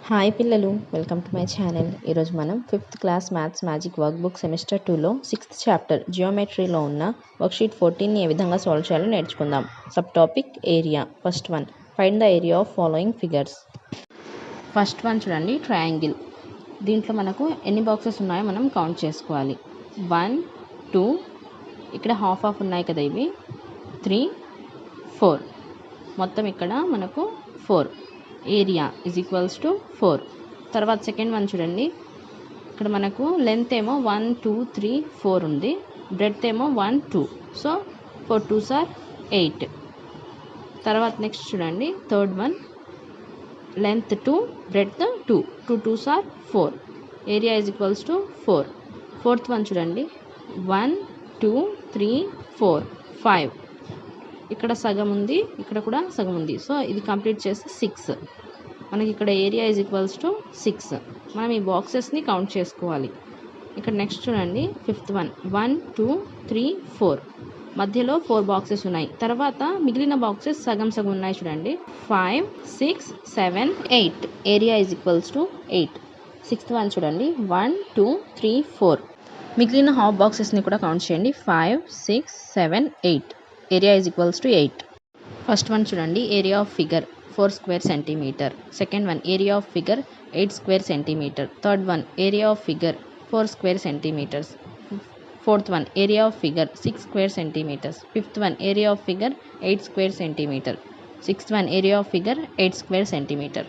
Hi పిల్లలు, welcome to my channel. ఈరోజు మనం 5th class maths magic work book semester 2లో 6th చాప్టర్ జియోమెట్రీలో ఉన్న వర్క్షీట్ 14ని ఏ విధంగా సాల్వ్ చేయాలో నేర్చుకుందాం. Sub topic area. First one, find the area of following figures. First one చూడండి, triangle. దీంట్లో మనకు ఎన్ని బాక్సెస్ ఉన్నాయో మనం కౌంట్ చేసుకోవాలి. 1 2, ఇక్కడ హాఫ్ హాఫ్ ఉన్నాయి కదా, ఇవి 3 4, మొత్తం ఇక్కడ మనకు 4. Area is equals to 4. తర్వాత సెకండ్ వన్ చూడండి, ఇక్కడ మనకు లెంత్ ఏమో 1 2 3 4 ఉంది, బ్రెడ్త్ ఏమో 1 2, సో 4 2s are 8. తర్వాత నెక్స్ట్ చూడండి, third one, length 2 breadth 2, 2 2s are 4. Area is equals to 4. Fourth one చూడండి, 1 2 3 4 5, ఇక్కడ సగం ఉంది, ఇక్కడ కూడా సగం ఉంది, సో ఇది కంప్లీట్ చేసి 6. మనకి ఇక్కడ ఏరియా ఈజ్ ఈక్వల్స్ టు 6. మనం ఈ బాక్సెస్ని కౌంట్ చేసుకోవాలి. ఇక్కడ నెక్స్ట్ చూడండి, ఫిఫ్త్ వన్, 1 2 3 4, మధ్యలో 4 బాక్సెస్ ఉన్నాయి. తర్వాత మిగిలిన బాక్సెస్ సగం సగం ఉన్నాయి చూడండి, 5 6 7 8. Area is equals to 8. Sixth one చూడండి, 1 2 3 4, మిగిలిన హాఫ్ బాక్సెస్ని కూడా కౌంట్ చేయండి, 5 6 7 8. Area is equals to 8. First one చూడండి, area of figure 4 square centimeter. Second one, area of figure 8 square centimeter. Third one, area of figure 4 square centimeters. Fourth one, area of figure 6 square centimeters. Fifth one, area of figure 8 square centimeter. Sixth one, area of figure 8 square centimetre.